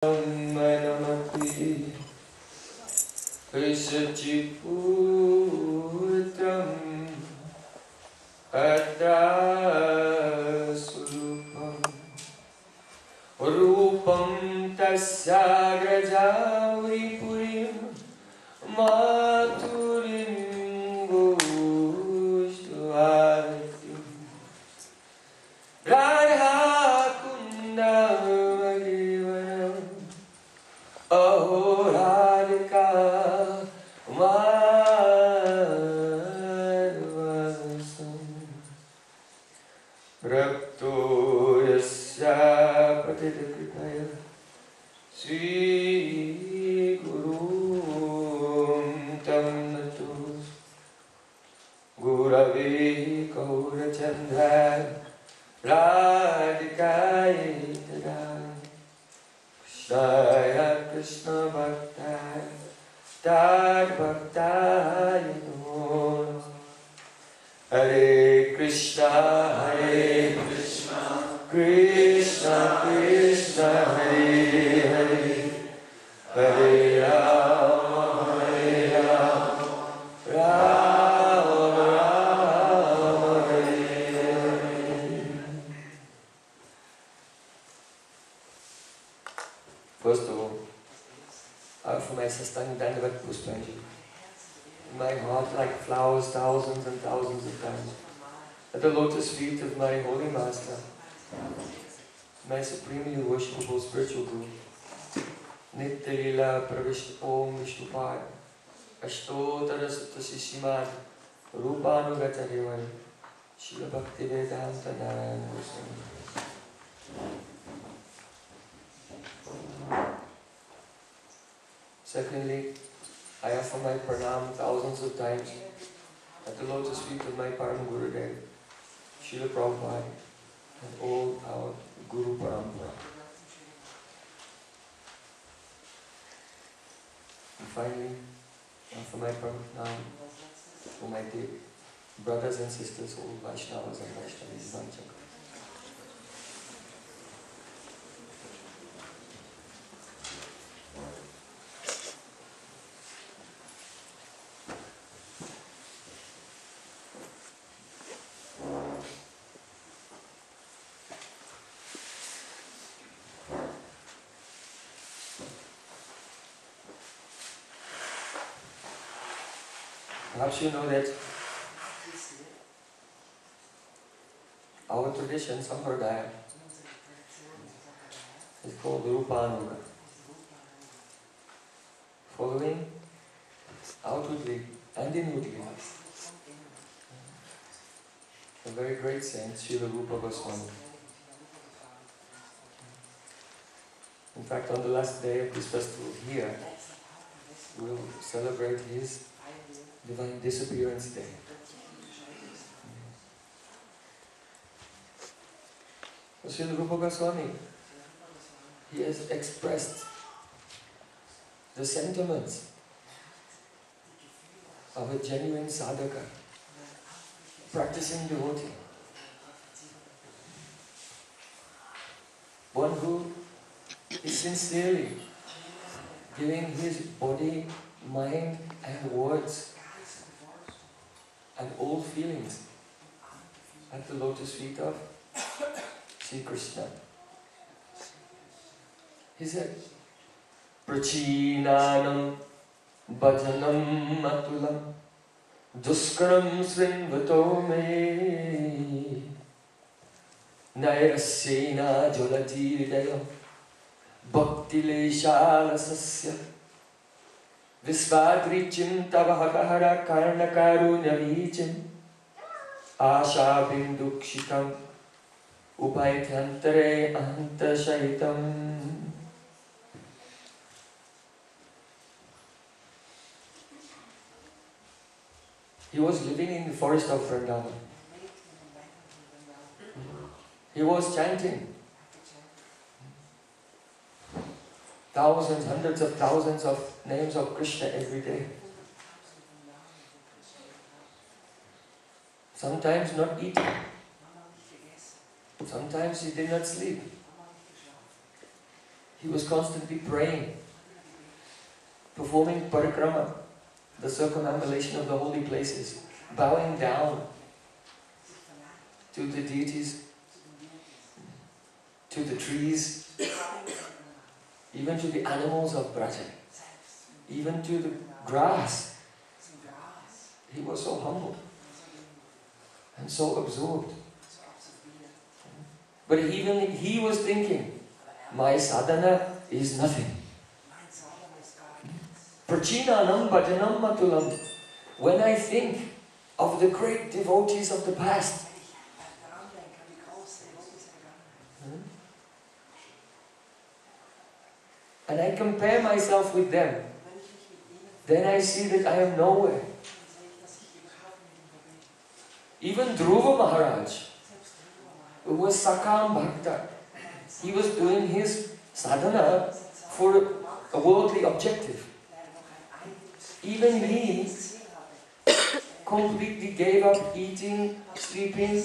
Manamati Visachiputram Atrasurupam Rupam Tasyagrajavi Purim Maturim Goshtuvati Radha Kundam Aho Radhika Madhvasam Rapto Yasya Patitakripaya Sri Gurum Tam Natu Gurave Kaura Chandra Radhikaye Tadai Jaya Krishna Bhakta Tad Bhakta Yadon Hare Krishna Krishna Krishna Hare Hare Hare Rama Rama Rama Hare Hare. First of all, I offer my Nityananda Prabhus in my heart like flowers thousands and thousands of times at the lotus feet of my holy master, my supremely worshipable spiritual guru, Nityananda Prabhus Om Vishnupad Ashtotara Suttasishimad Rupanugata Devan Srila Bhaktivedanta Goswami. Secondly, I offer my pranam thousands of times at the lotus feet of my Param Gurudev, Srila Prabhupada, and all our Guru Parampara. And finally, I offer my pranam to my dear brothers and sisters, all Vaishnavas and Vaishnavis, Vanchaka. Perhaps you know that our tradition, Sampradaya, is called Rupanuga. Following outwardly and inwardly a very great saint, Srila Rupa Goswami. In fact, on the last day of this festival here, we will celebrate his Divine Disappearance Day. Srila Rupa Goswami, he has expressed the sentiments of a genuine sadhaka, practicing devotee. One who is sincerely giving his body, mind and words and all feelings at the lotus feet of Sri Krishna. He said, Prachinanam bhajanam atulam duskaram srinvato me nairasyena jolatirdayo bhakti leshalasasya Visvadrichim tavahakahara karnakarunyavijim Asha bindukshitam Upaitantare antashaitam. He was living in the forest of Vrindavan. He was chanting thousands, hundreds of thousands of names of Krishna every day. Sometimes not eating. Sometimes he did not sleep. He was constantly praying, performing parikrama, the circumambulation of the holy places, bowing down to the deities, to the trees, even to the animals of Braja, even to the grass. He was so humble and so absorbed. But even he was thinking, my sadhana is nothing. Prachinanam bhajanam matulam. When I think of the great devotees of the past, and I compare myself with them, then I see that I am nowhere. Even Dhruva Maharaj, who was Sakam Bhakta, he was doing his sadhana for a worldly objective. Even he completely gave up eating, sleeping.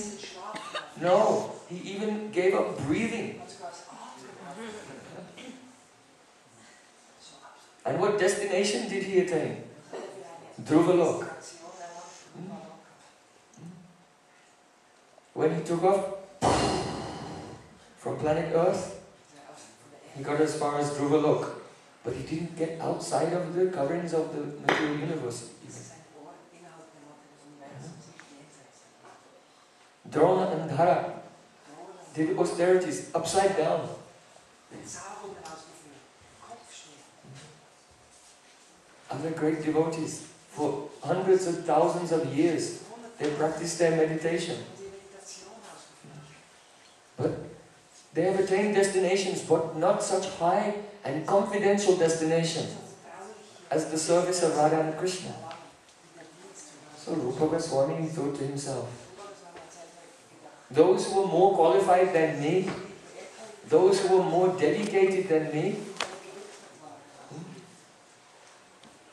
No, he even gave up breathing. And what destination did he attain? Dhruvalok. When he took off from planet Earth, he got as far as Dhruvalok. But he didn't get outside of the coverings of the material universe. Drona and Dhara did austerities upside down. Other great devotees, for hundreds of thousands of years, they practiced their meditation. But they have attained destinations, but not such high and confidential destinations as the service of Radha and Krishna. So Rupa Goswami thought to himself, those who were more qualified than me, those who were more dedicated than me,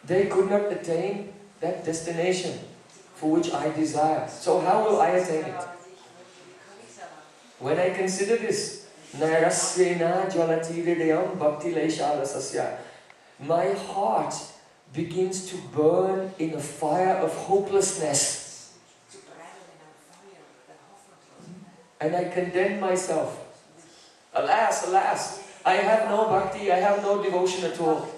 they could not attain that destination for which I desire. So how will I attain it? When I consider this, my heart begins to burn in a fire of hopelessness. And I condemn myself. Alas, alas, I have no bhakti, I have no devotion at all.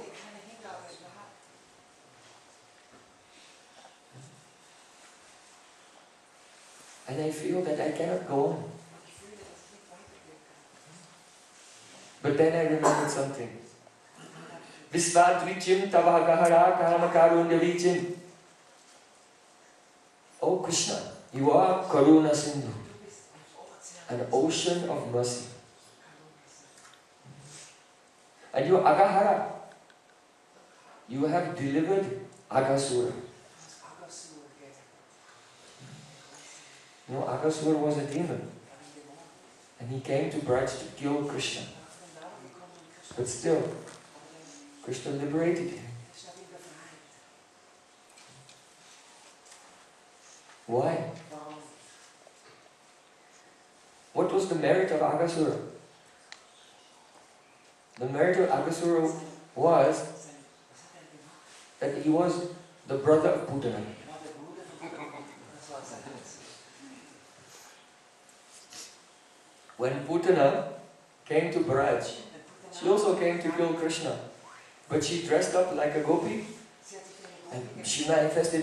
And I feel that I cannot go on. But then I remembered something. Visvadvichim tavagahara karamakarunyavicim. Oh Krishna, you are Karuna Sindhu, an ocean of mercy. And you are Agahara. You have delivered Aghasura. You know, Aghasura was a demon. And he came to Braj to kill Krishna. But still, Krishna liberated him. Why? What was the merit of Aghasura? The merit of Aghasura was that he was the brother of Putana. When Putana came to Braj, she also came to kill Krishna. But she dressed up like a gopi, and she manifested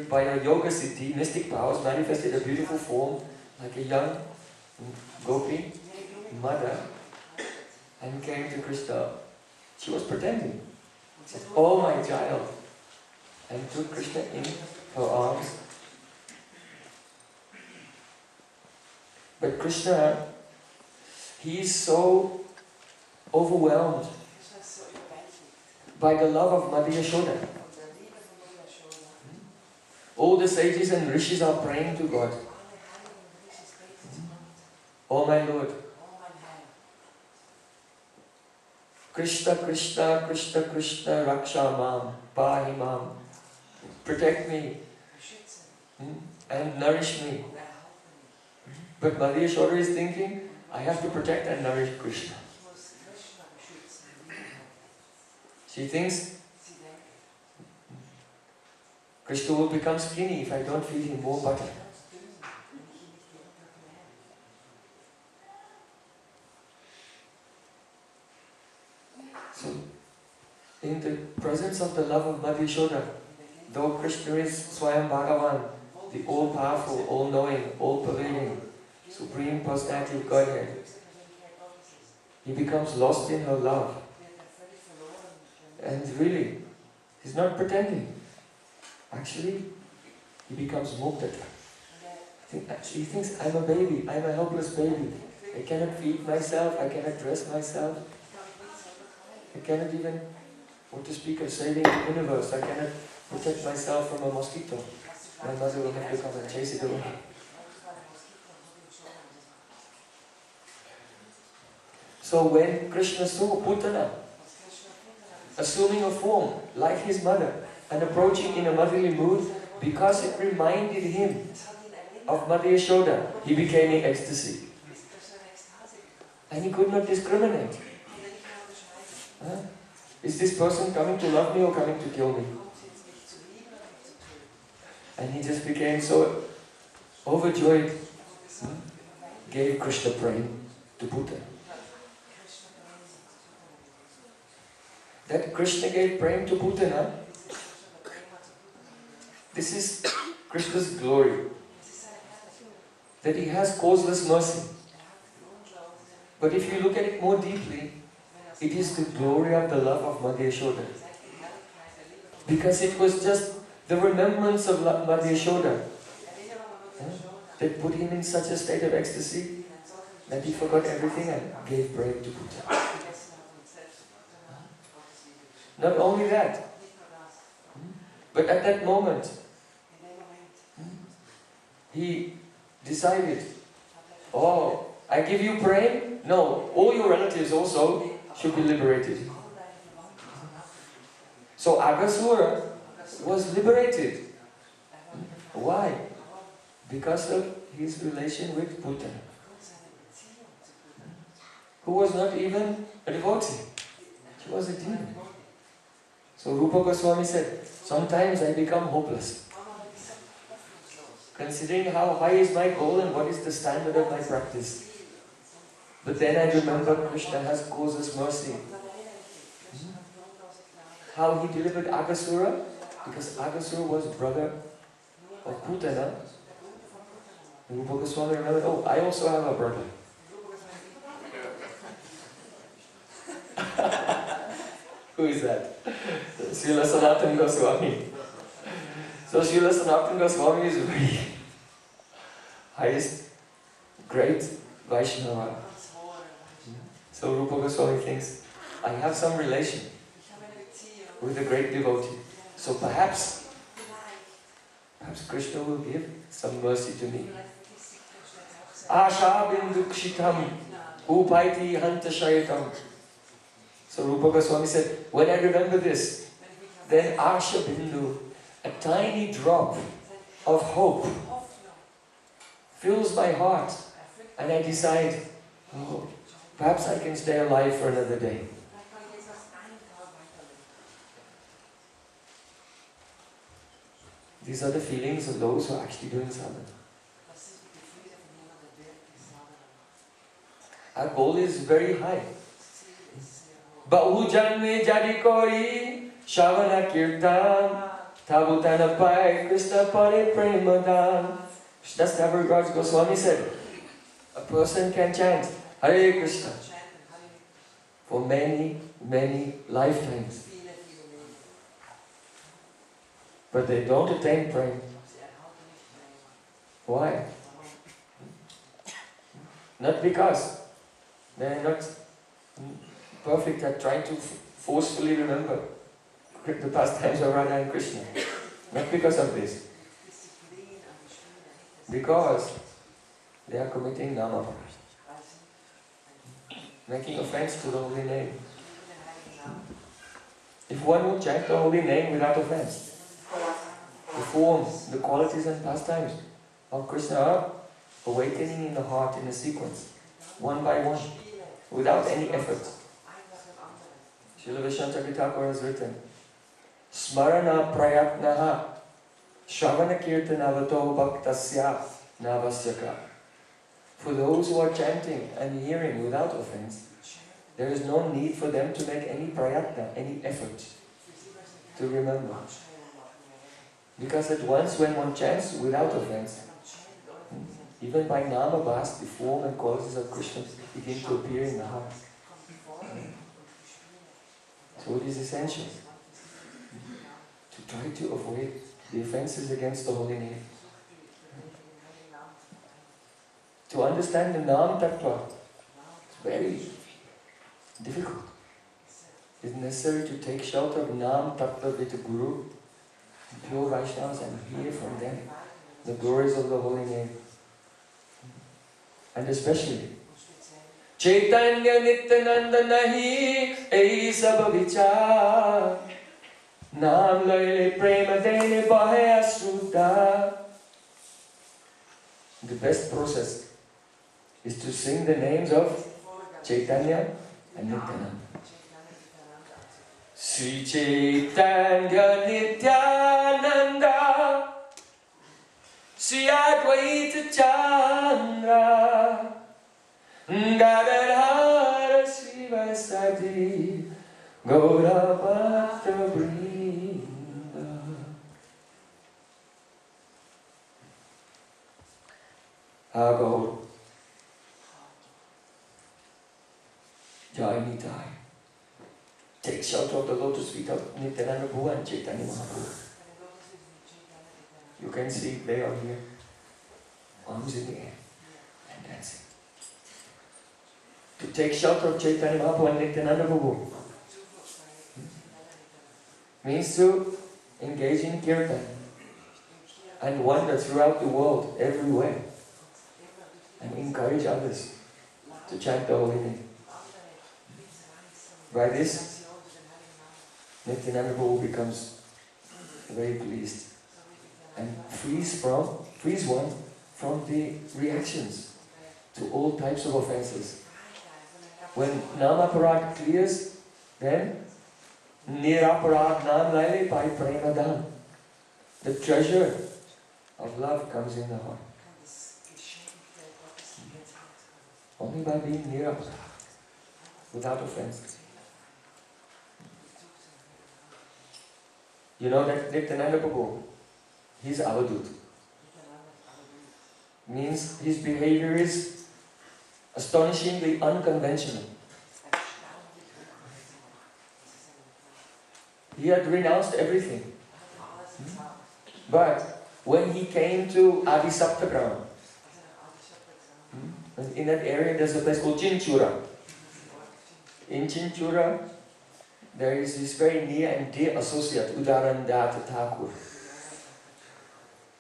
by a yoga siddhi, mystic powers, manifested a beautiful form, like a young gopi, mother, and came to Krishna. She was pretending. She said, "Oh my child," and took Krishna in her arms. But Krishna, he is so overwhelmed by the love of Mother Yasodas. All the sages and rishis are praying to God. Oh my Lord, Krishna, Krishna, Krishna, Krishna, Raksha Mam, Pahi Mam. Protect me and nourish me. But Mother Yasoda is thinking, I have to protect and nourish Krishna. She thinks Krishna will become skinny if I don't feed him more butter. So, in the presence of the love of Mother Yasoda, though Krishna is Swayam Bhagavan, the all-powerful, all-knowing, all-pervading, Supreme Personality of Godhead, he becomes lost in her love. And really, he's not pretending. Actually, he becomes mukta. He thinks, I'm a baby, I'm a helpless baby. I cannot feed myself, I cannot dress myself. I cannot even, what to speak of saving the universe, I cannot protect myself from a mosquito. My mother will have to come and chase it away. So when Krishna saw Putana assuming a form like his mother and approaching in a motherly mood, because it reminded him of Mother Yasoda, he became in ecstasy. And he could not discriminate. Huh? Is this person coming to love me or coming to kill me? And he just became so overjoyed. Gave Krishna Prem to Putana. That Krishna gave Prem to Putana, this is Krishna's glory. That he has causeless mercy. But if you look at it more deeply, it is the glory of the love of Mother Yasoda. Because it was just the remembrance of Mother Yasoda that put him in such a state of ecstasy that he forgot everything and gave Prem to Putana. Not only that, but at that moment, he decided, oh, I give you Prem? No, all your relatives also should be liberated. So Aghasura was liberated. Why? Because of his relation with Putana, who was not even a devotee. She was a demon. So Rupa Goswami said, sometimes I become hopeless. Considering how high is my goal and what is the standard of my practice. But then I remember Krishna has causeless mercy. How he delivered Aghasura? Because Aghasura was brother of Putana. And Rupa Goswami remembered, oh, I also have a brother. Who is that? Srila Sanatana Goswami. So Srila Sanatana Goswami is the very highest, great Vaishnava. So Rupa Goswami thinks, I have some relation with a great devotee. So perhaps Krishna will give some mercy to me. Asha bindukshitam upaiti hanta shayatam. So Rupa Goswami said, when I remember this, then Asha Bindu, a tiny drop of hope, fills my heart, and I decide, oh, perhaps I can stay alive for another day. These are the feelings of those who are actually doing sadhana. Our goal is very high. Bahu janme jadi koi shavana kirtan tabutana pai Krishna pare Prema dan. Krsnas Goswami said, a person can chant Hare Krishna for many, many lifetimes. But they don't attain Prema. Why? Not because they are not perfect at trying to forcefully remember the pastimes of Radha and Krishna. Not because of this. Because they are committing nama-aparadha, making offense to the holy name. If one would chant the holy name without offense, the forms, the qualities and pastimes of Krishna are awakening in the heart in a sequence, one by one, without any effort. Srila Vishwanath Thakur has written, Smarana prayatnaha Shravana kirtanavato bhaktasya navasyaka. For those who are chanting and hearing without offense, there is no need for them to make any prayatna, any effort to remember. Because at once when one chants without offense, even by nama-aparadha, the form and qualities of Krishna begin to appear in the heart. So it is essential to try to avoid the offenses against the holy name. To understand the Nam Tattva, it's very difficult. It's necessary to take shelter of Nam Tattva with the Guru, pure Vaishnavas, and hear from them the glories of the holy name. And especially, Chaitanya Nityananda nahi ei sab vichar, Naam laile Prema dene bahe asruta. The best process is to sing the names of Chaitanya and Nityananda. Sri Chaitanya Nityananda, Sri Advaita Chandra, Gadadhara Srivasadi, Gaura Bhakta Vrinda. Gaur Jai Nitai. Take shelter of the lotus feet of Nityananda Prabhu and Caitanya Mahaprabhu. You can see they are here, arms in the air and dancing. To take shelter of Caitanya Mahaprabhu and Nityananda Prabhu means to engage in kirtan and wander throughout the world, everywhere, and encourage others to chant the holy name. By this, Nityananda Prabhu becomes very pleased and frees one from the reactions to all types of offenses. When nama-aparadha clears, then nira-aparadha nam laile by Prema dhan. The treasure of love comes in the heart. Only by being nira-aparadha, without offense. You know that Nityananda Prabhu, he's avadut. Means his behavior is astonishingly unconventional. He had renounced everything. But when he came to Adi Saptagram, in that area there's a place called Chinchura. In Chinchura, there is this very near and dear associate, Udarandata Thakur.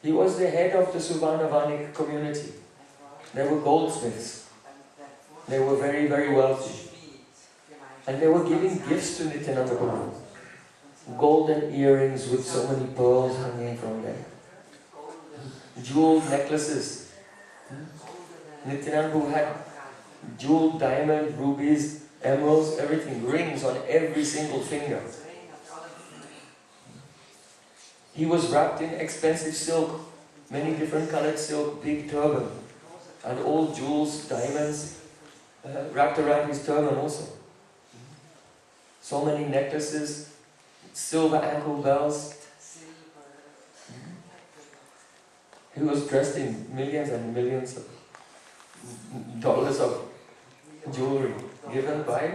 He was the head of the Suvarnavanik community. They were goldsmiths. They were very, very wealthy. And they were giving gifts to Nityananda Prabhu. Golden earrings with so many pearls hanging from them. Jeweled necklaces. Nityananda Prabhu had jeweled diamond, rubies, emeralds, everything, rings on every single finger. He was wrapped in expensive silk, many different colored silk, big turban, and all jewels, diamonds wrapped around his turban also. So many necklaces, silver ankle bells. He was dressed in millions and millions of dollars of jewelry given by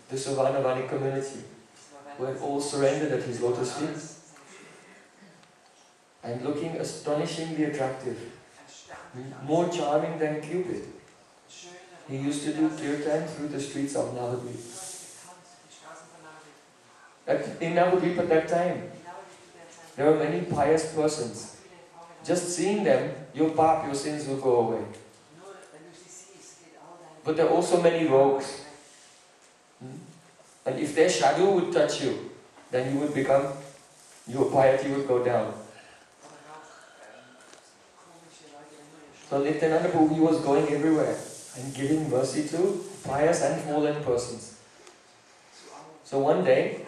the Suvarnavani community, who had all surrendered at his lotus feet, and looking astonishingly attractive, more charming than Cupid. He used to do kirtan through the streets of Navadvip. In Navadvip at that time, there were many pious persons. Just seeing them, your sins will go away. But there are also many rogues. And if their shadow would touch you, then you would become, your piety would go down. So Nityananda Prabhu, he was going everywhere and giving mercy to pious and fallen persons. So one day,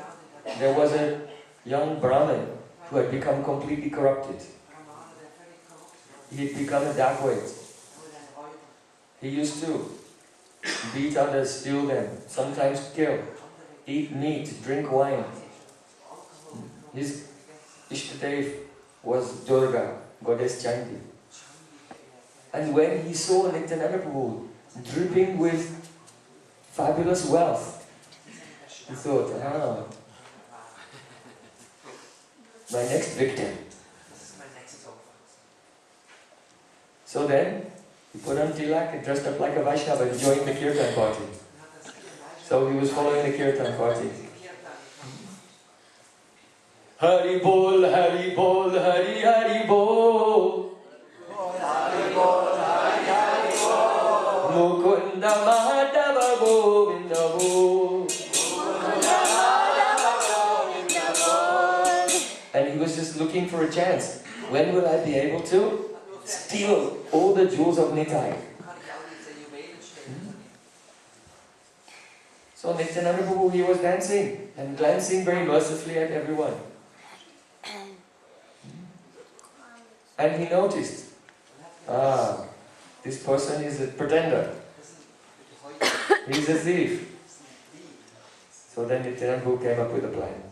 there was a young Brahmin who had become completely corrupted. He had become a dacoit. He used to beat others, steal them, sometimes kill, eat meat, drink wine. His Ishtadev was Durga, goddess Chandi. And when he saw Nityananda Prabhu dripping with fabulous wealth, he thought, my next victim. So then, he put on tilak and dressed up like a Vaishnava and joined the kirtan party. So he was following the kirtan party. Hari bol, Hari bol, Hari Hari bol. Hari bol, Hari Hari bol. Mukunda Madhava Govinda bol. Mukunda Madhava Govinda bol. And he was just looking for a chance. When will I be able to steal all the jewels of Nitai? So Nityananda Prabhu, he was dancing and glancing very mercifully at everyone. And he noticed, this person is a pretender. He's a thief. So then Nityananda Prabhu came up with a plan.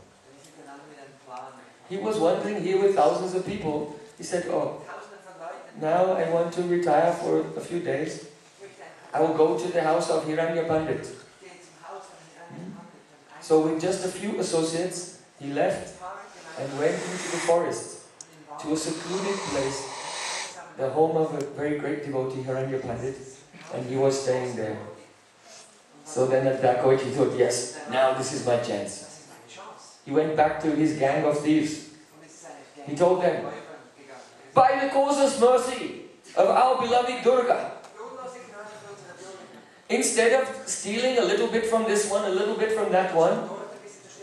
He was wandering here with thousands of people. He said, oh, now I want to retire for a few days. I will go to the house of Hiranya Pandit. So with just a few associates, he left and went into the forest to a secluded place, the home of a very great devotee, Hiranya Pandit, and he was staying there. So then at Dacoit he thought, yes, now this is my chance. He went back to his gang of thieves. He told them, by the causeless mercy of our beloved Durga, instead of stealing a little bit from this one, a little bit from that one,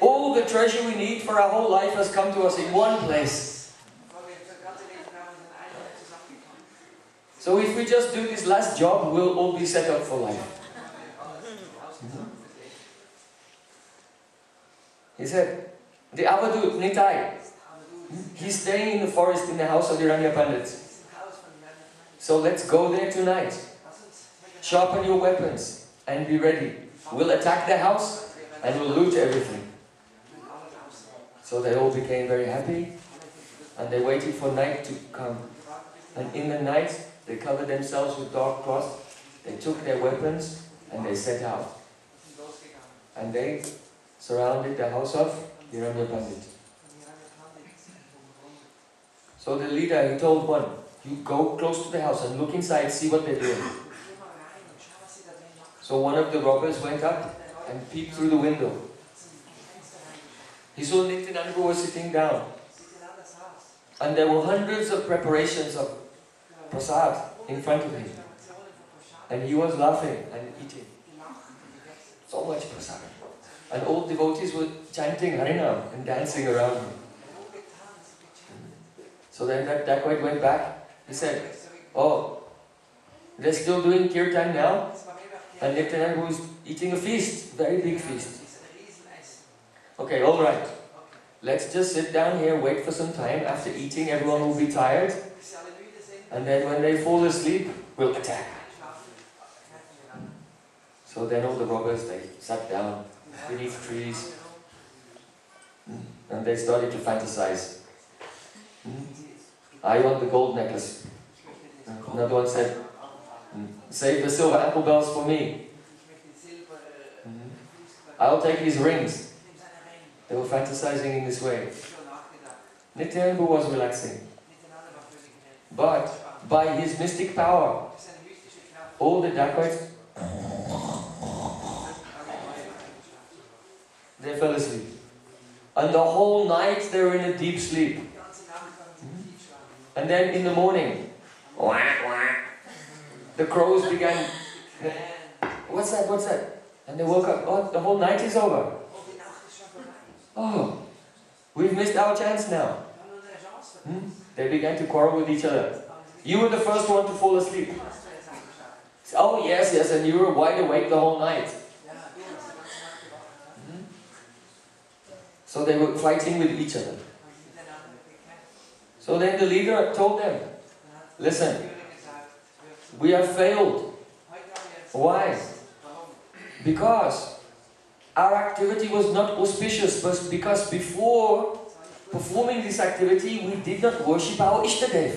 all the treasure we need for our whole life has come to us in one place. So if we just do this last job, we'll all be set up for life. He said, the Avadut, Nitai, he's staying in the forest in the house of Hiranya Pandit. So let's go there tonight. Sharpen your weapons and be ready. We'll attack the house and we'll loot everything. So they all became very happy and they waited for night to come. And in the night, they covered themselves with dark cloth, they took their weapons and they set out. And they surrounded the house of Hiranya Pandit. So the leader, he told one, you go close to the house and look inside, see what they're doing. So one of the robbers went up and peeped through the window. He saw Nityananda Prabhu was sitting down. And there were hundreds of preparations of prasad in front of him. And he was laughing and eating. So much prasad. And all devotees were chanting Harinam and dancing around him. So then that dacoit went back. He said, oh, they're still doing kirtan now? And Nityananda was eating a feast, very big feast. Okay, all right. Let's just sit down here, wait for some time. After eating, everyone will be tired. And then when they fall asleep, we'll attack. So then all the robbers, they sat down beneath trees. And they started to fantasize. I want the gold necklace. Another one said, save the silver apple bells for me. I'll take his rings. They were fantasizing in this way. Nityananda was relaxing. But by his mystic power, all the dacoits, they fell asleep. And the whole night they were in a deep sleep. And then in the morning, the crows began, what's that, what's that? And they woke up, oh, the whole night is over. Oh, we've missed our chance now. They began to quarrel with each other. You were the first one to fall asleep. Oh yes, yes, and you were wide awake the whole night. So they were fighting with each other. So then the leader told them, listen, we have failed. Why? Because our activity was not auspicious, but because before performing this activity, we did not worship our Ishtadev.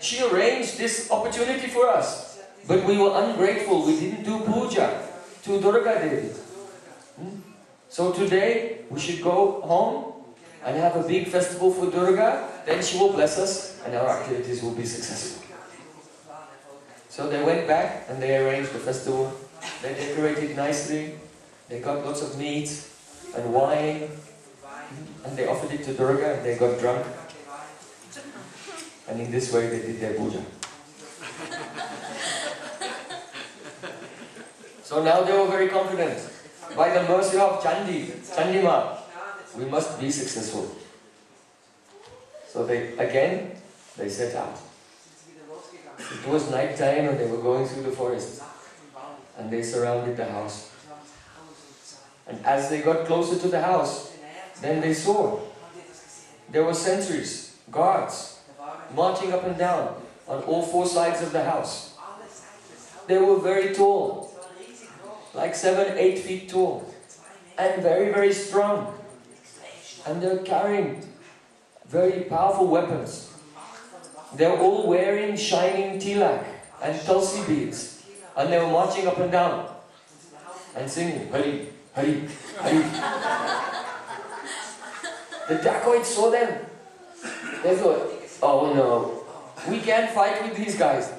She arranged this opportunity for us, but we were ungrateful. We didn't do puja to Durga Devi. So today, we should go home and have a big festival for Durga, then she will bless us and our activities will be successful. So they went back and they arranged the festival. They decorated nicely, they got lots of meat and wine, and they offered it to Durga and they got drunk. And in this way they did their puja. So now they were very confident. By the mercy of Chandima, we must be successful. So they set out. It was night time and they were going through the forest. And they surrounded the house. And as they got closer to the house, then they saw there were sentries, guards, marching up and down on all four sides of the house. They were very tall, like 7-8 feet tall, and very, very strong. And they're carrying very powerful weapons. They're all wearing shining tilak and tulsi beads. And they were marching up and down and singing, Hari, Hari, Hari. The dacoits saw them. They thought, oh no, we can't fight with these guys.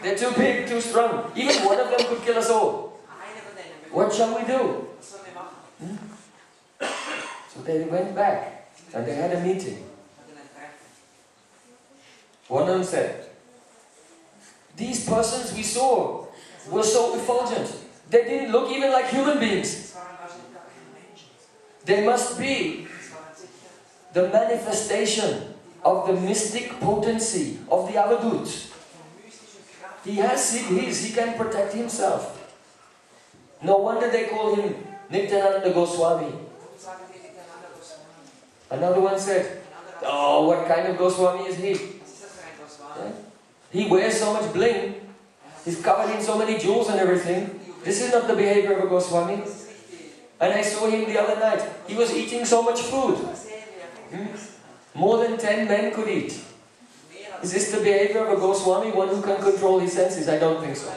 They're too big, too strong. Even one of them could kill us all. What shall we do? So they went back and they had a meeting. One of them said, these persons we saw were so effulgent. They didn't look even like human beings. They must be the manifestation of the mystic potency of the Avadut. He has Siddhis, he can protect himself. No wonder they call him Nityananda Goswami. Another one said, oh, what kind of Goswami is he? He wears so much bling, he's covered in so many jewels and everything. This is not the behavior of a Goswami. And I saw him the other night. He was eating so much food. More than 10 men could eat. Is this the behavior of a Goswami, one who can control his senses? I don't think so.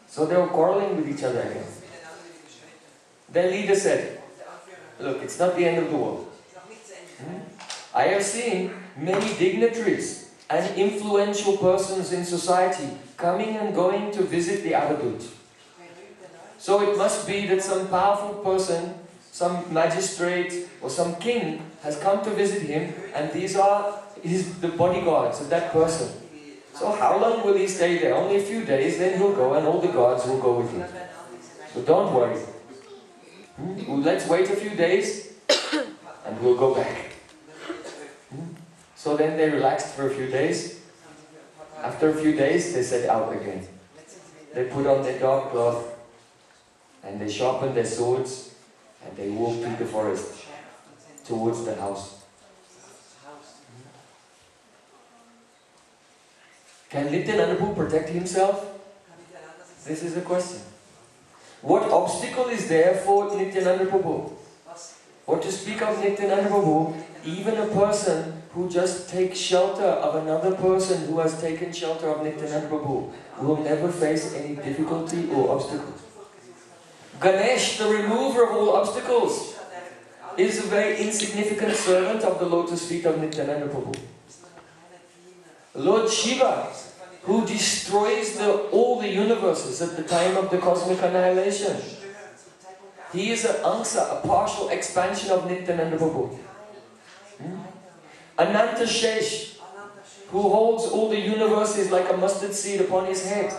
So they were quarreling with each other again. Their leader said, look, it's not the end of the world. I have seen many dignitaries and influential persons in society coming and going to visit the Avadut. So it must be that some powerful person, some magistrate or some king has come to visit him, and these are the bodyguards of that person. So how long will he stay there? Only a few days, then he'll go and all the guards will go with him. So don't worry. Well, let's wait a few days and we'll go back. So then they relaxed for a few days. After a few days, they set out again. They put on their dark cloth and they sharpened their swords and they walked through the forest towards the house. Can Nityananda Prabhu protect himself? This is the question. What obstacle is there for Nityananda Prabhu? Or to speak of Nityananda Prabhu, even a person who just takes shelter of another person who has taken shelter of Nityananda Prabhu will never face any difficulty or obstacle. Ganesh, the remover of all obstacles, is a very insignificant servant of the lotus feet of Nityananda Prabhu. Lord Shiva, who destroys all the universes at the time of the cosmic annihilation, he is an angsa, a partial expansion of Nityananda Prabhu. Ananta Shesh, who holds all the universes like a mustard seed upon his head.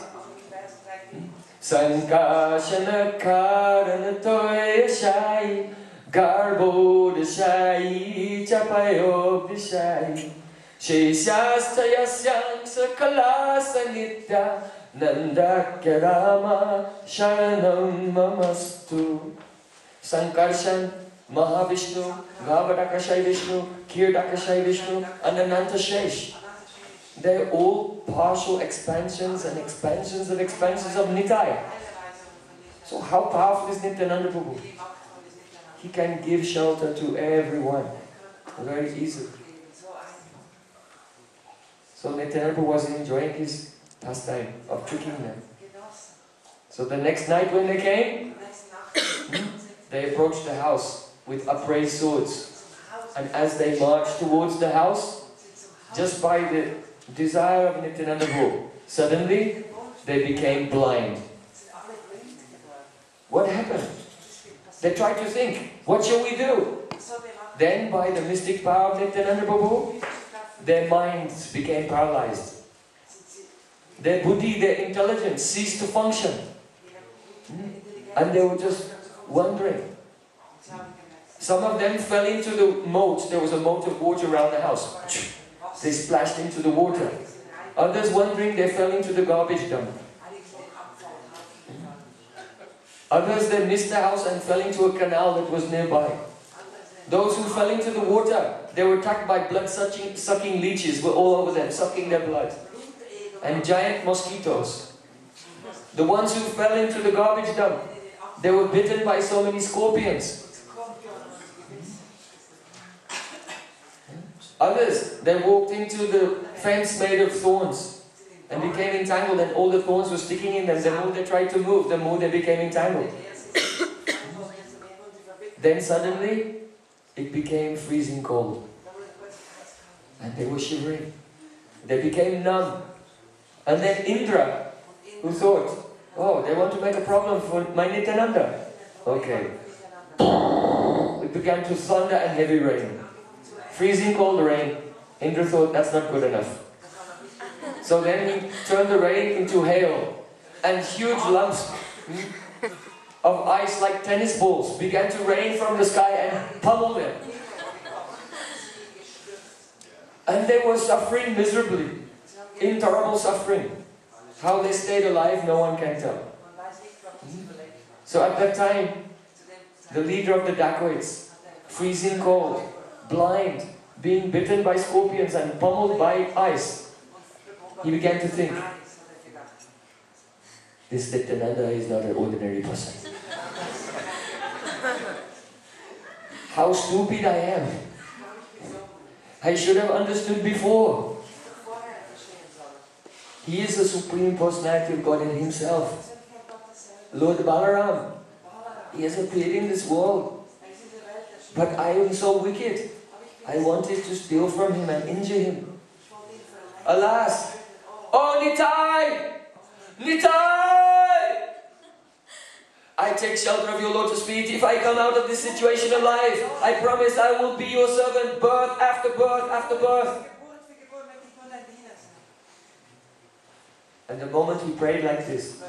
Sankashana karanatoya shai, garbo deshai, chapayo deshai, sheshastaya syang sakala sanitya, Nandakya Rama Sharanam Mamastu. Sankarshan, Mahavishnu, Gavadakashai Vishnu, Kirdakashai Vishnu, and Ananta Shesh. They're all partial expansions and expansions of Nitai. So how powerful is Nityananda Prabhu? He can give shelter to everyone very easily. So Nityananda Prabhu was enjoying his pastime of tricking them. So the next night when they came, they approached the house with upraised swords. And as they marched towards the house, just by the desire of Nityananda Prabhu, suddenly they became blind. What happened? They tried to think, what shall we do? Then by the mystic power of Nityananda Prabhu, their minds became paralyzed. Their buddhi, their intelligence ceased to function. And they were just wondering. Some of them fell into the moat. There was a moat of water around the house. They splashed into the water. Others wondering, they fell into the garbage dump. Others, they missed the house and fell into a canal that was nearby. Those who fell into the water, they were attacked by blood-sucking leeches, were all over them, sucking their blood. And giant mosquitoes. The ones who fell into the garbage dump, they were bitten by so many scorpions. Others, they walked into the fence made of thorns and became entangled, and all the thorns were sticking in them. The more they tried to move, the more they became entangled. Then suddenly, it became freezing cold. And they were shivering. They became numb. And then Indra, who thought, oh, they want to make a problem for my Nityananda. Okay. It began to thunder and heavy rain. Freezing cold rain. Indra thought, that's not good enough. So then he turned the rain into hail. And huge lumps of ice like tennis balls began to rain from the sky and pummel them. And they were suffering miserably. In terrible suffering. How they stayed alive, no one can tell. So at that time, the leader of the dacoits, freezing cold, blind, being bitten by scorpions and pummeled by ice, he began to think, this Nityananda is not an ordinary person. How stupid I am. I should have understood before. He is the Supreme Personality of God in Himself. Lord Balaram. He has appeared in this world. But I am so wicked. I wanted to steal from Him and injure Him. Alas! Oh Nitai! Nitai! I take shelter of your lotus feet. If I come out of this situation alive, I promise I will be your servant birth after birth after birth. And the moment he prayed like this,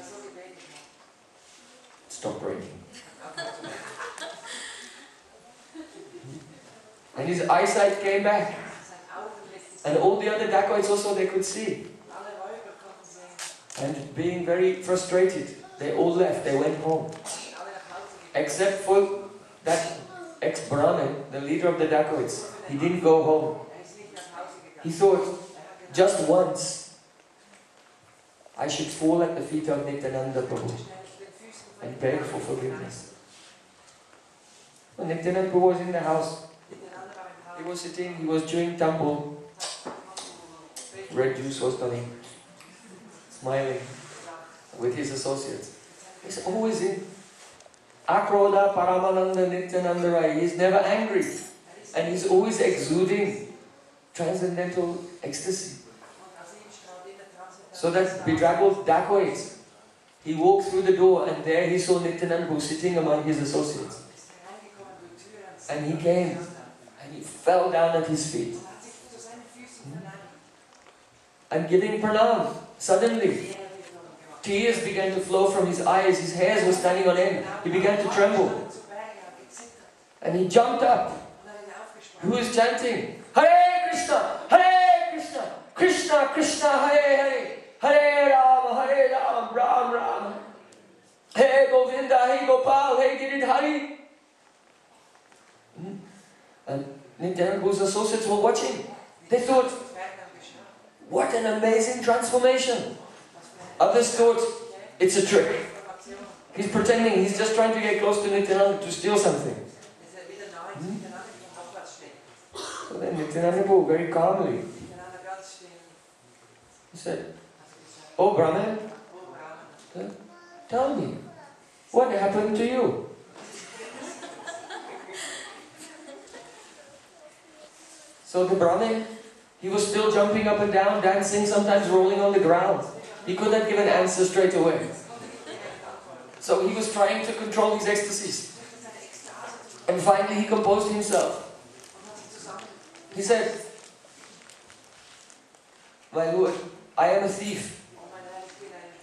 stop praying. And his eyesight came back. And all the other dacoits also, they could see. And being very frustrated, they all left, they went home. Except for that ex-Brahmin, the leader of the dacoits. He didn't go home. He thought, just once, I should fall at the feet of Nityananda Prabhu and beg for forgiveness. When Nityananda Prabhu was in the house, he was sitting, he was chewing tambul. Red juice was coming, smiling with his associates. He's always in Akrodha Paramananda Nityananda Rai. He's never angry. And he's always exuding transcendental ecstasy. So that bedraggled dacoit, he walked through the door and there he saw Nityananda Prabhu sitting among his associates. And he came and he fell down at his feet. And giving pranam, suddenly tears began to flow from his eyes, his hairs were standing on end, he began to tremble. And he jumped up. Who is chanting? Hare Krishna, Hare Krishna, Krishna Krishna, Hare Hare, Hare Ram, Ram Ram. Hey Govinda, hey Gopal, hey Giridhari. And Nityananda Prabhu's associates were watching. They thought, what an amazing transformation. Others thought, it's a trick. He's pretending, he's just trying to get close to Nityananda to steal something. So then Nityananda Prabhu very calmly, he said, oh Brahman, tell me, what happened to you? So the Brahmin, he was still jumping up and down, dancing, sometimes rolling on the ground. He could not give an answer straight away. So he was trying to control his ecstasies. And finally he composed himself. He said, my Lord, I am a thief.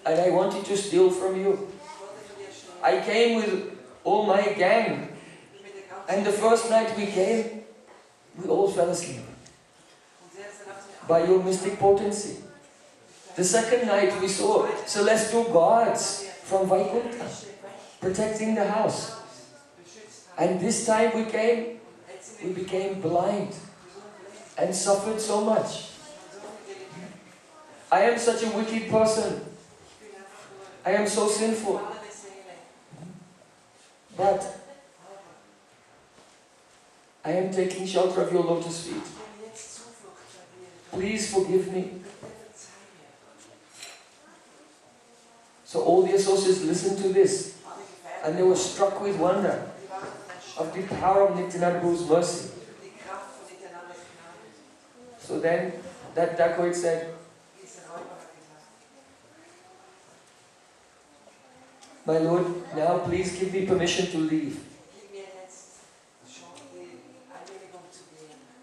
And I wanted to steal from you. I came with all my gang. And the first night we came, we all fell asleep. By your mystic potency. The second night we saw celestial guards from Vaikuntha protecting the house. And this time we became blind and suffered so much. I am such a wicked person. I am so sinful. But I am taking shelter of your lotus feet. Please forgive me. So all the associates listened to this and they were struck with wonder of the power of Nityananda Prabhu's mercy. So then that dacoit said, my Lord, now please give me permission to leave.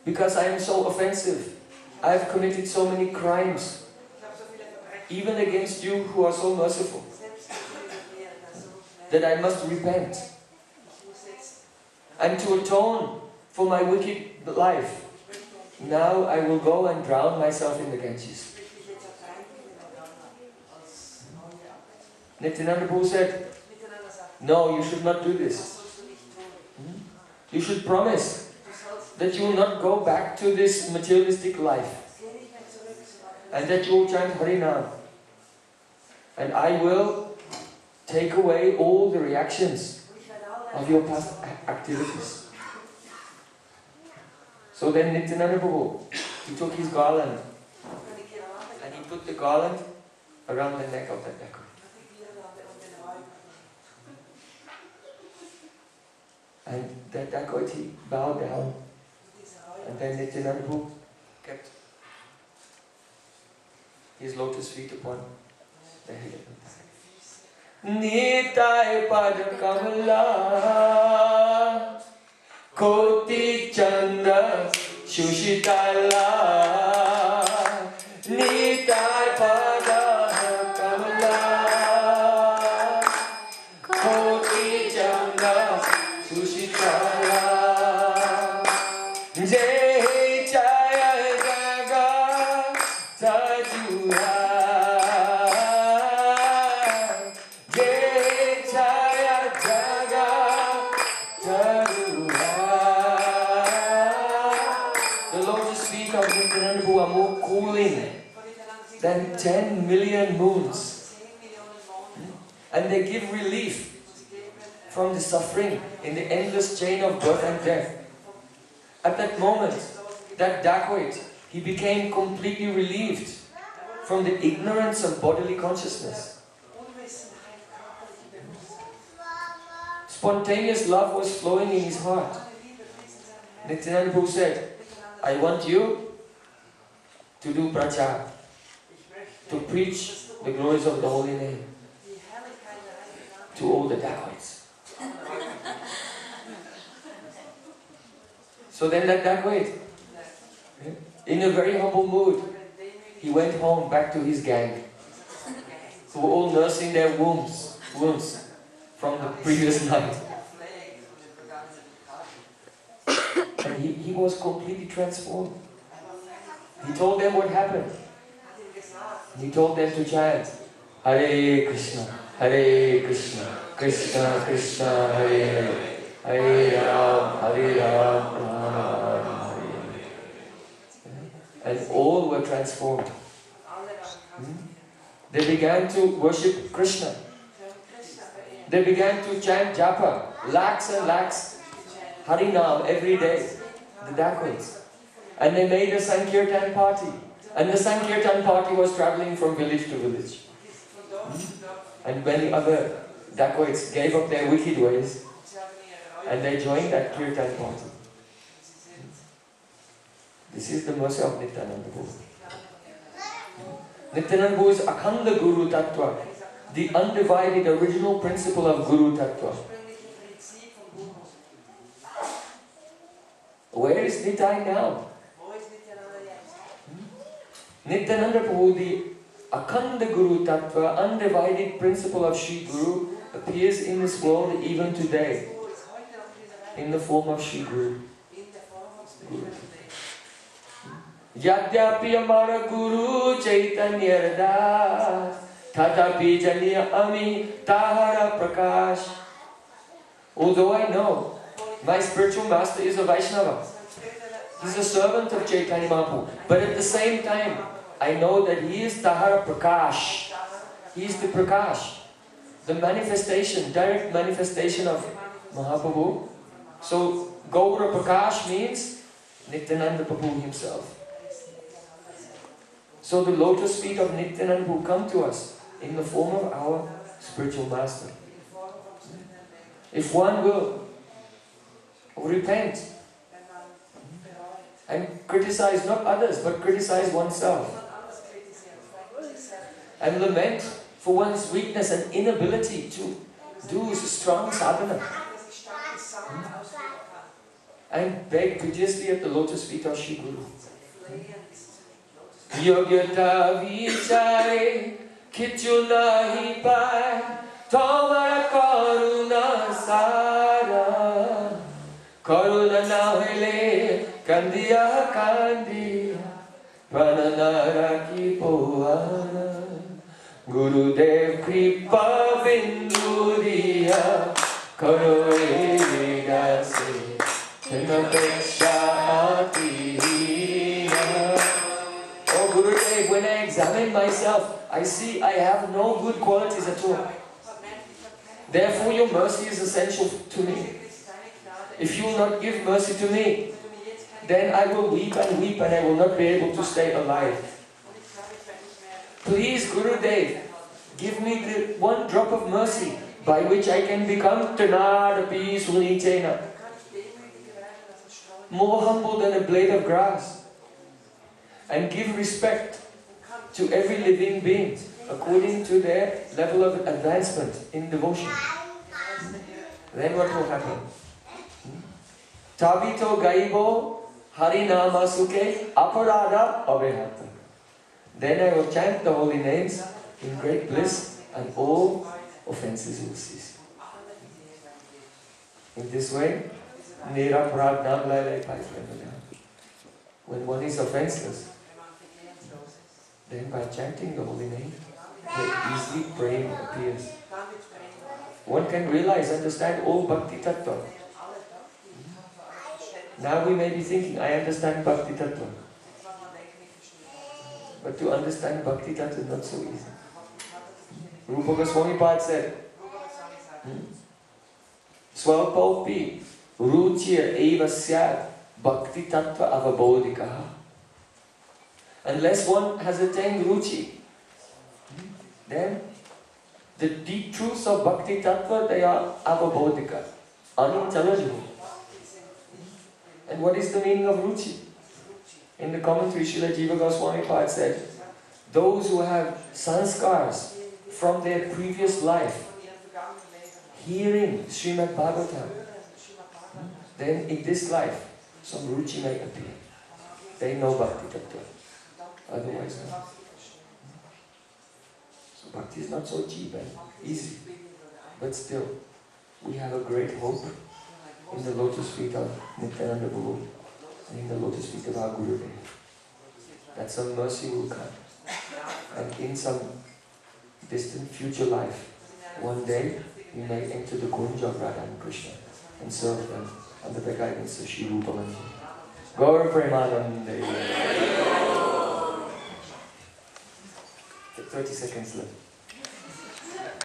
Because I am so offensive. I have committed so many crimes. Even against you who are so merciful. That I must repent. And to atone for my wicked life, now I will go and drown myself in the Ganges. Nityananda Prabhu said, no, you should not do this. You should promise that you will not go back to this materialistic life. And that you will chant Harinam. And I will take away all the reactions of your past activities. So then Nityananda Prabhu, he took his garland and he put the garland around the neck of that dacoit. And that dacoit, he bowed down. And then Nityananda Prabhu kept his lotus feet upon the head of the Nitai Pada Kamala Koti Chanda Shushitala Nitai Pada Kamala Koti Chanda Shushitala Jai Jaya Jaga Sajura Jai Jaya Jaga Sajura. The lotus feet of Nityananda Prabhu are more cooling than 10 million moons. And they give relief from the suffering in the endless chain of birth and death. At that moment, that dacoit, he became completely relieved from the ignorance of bodily consciousness. Spontaneous love was flowing in his heart. Nityananda Prabhu said, I want you to do prachar, to preach the glories of the holy name to all the dacoits. So then that dacoit, in a very humble mood, he went home back to his gang, who were all nursing their wounds from the previous night. And he was completely transformed. He told them what happened. He told them to chant Hare Krishna, Krishna Krishna, Hare Hare, Hare Ram, Ram Ram, Hare Hare. And all were transformed. They began to worship Krishna. They began to chant japa, lakhs and lakhs, Harinam every day, the dacoits. And they made a Sankirtan party. And the Sankirtan party was traveling from village to village. And many other dacoits gave up their wicked ways and they joined that Kirtan party. This is the mercy of Nityananda Prabhu. Nityananda Prabhu is Akhanda Guru Tattva, the undivided original principle of Guru Tattva. Where is Nitai now? Nityananda Prabhu, the Akhanda Guru Tattva, undivided principle of Sri Guru, appears in this world even today in the form of Sri Guru. Yadyapi amara Guru Chaitanya Das Tatapi Janiya Ami Tahara Prakash. Although I know my spiritual master is a Vaishnava, he's a servant of Chaitanya Mahaprabhu, but at the same time I know that he is Tahara Prakash. He is the Prakash, the manifestation, direct manifestation of Mahaprabhu. So Gaura Prakash means Nityananda Prabhu himself. So the lotus feet of Nityananda Prabhu come to us in the form of our spiritual master. If one will repent and criticize not others but criticize oneself and lament for one's weakness and inability to do strong sadhana and beg piteously at the lotus feet of Shri Guru. Yogyata vichare kichu nahi pai tomara karuna sara karuna na hele kandiya kandiya prananara ki poana Gurudev kripa bindu diya karo edase tenapeksha atihina. Oh Gurudev, when I examine myself, I see I have no good qualities at all. Therefore your mercy is essential to me. If you will not give mercy to me, then I will weep and weep and I will not be able to stay alive. Please Gurudev, give me the one drop of mercy by which I can become Tanadapi Sunitena, more humble than a blade of grass, and give respect to every living being according to their level of advancement in devotion. Then what will happen? Tabito Gaibo Harinama Suke Aparadha Abhihata. Then I will chant the holy names in great bliss and all offenses will cease. In this way, when one is offenseless, then by chanting the holy name, easily Prema appears. One can realize, understand all Bhakti Tattva. Now we may be thinking, I understand Bhakti Tattva. But to understand Bhakti Tattva is not so easy. Rupa Goswami said, Swalpalpi ruchir eva syat Bhakti Tattva avabodhikaha. Unless one has attained ruchi, then the deep truths of Bhakti Tattva, they are avabodhika, unintelligible. And what is the meaning of ruchi? In the commentary, Srila Jiva Goswami said, those who have sanskars from their previous life, hearing Srimad Bhagavatam, then in this life, some ruchi may appear. They know Bhakti Tattva. Otherwise, no. So Bhakti is not so cheap and easy. But still, we have a great hope in the lotus feet of Nityananda Prabhu and in the lotus feet of our Gurudev, that some mercy will come And in some distant future life, one day, we may enter the Kunja of Radha and Krishna and serve them under the guidance of Sri Rupa Goswami. Gaur Premanande. 30 seconds left.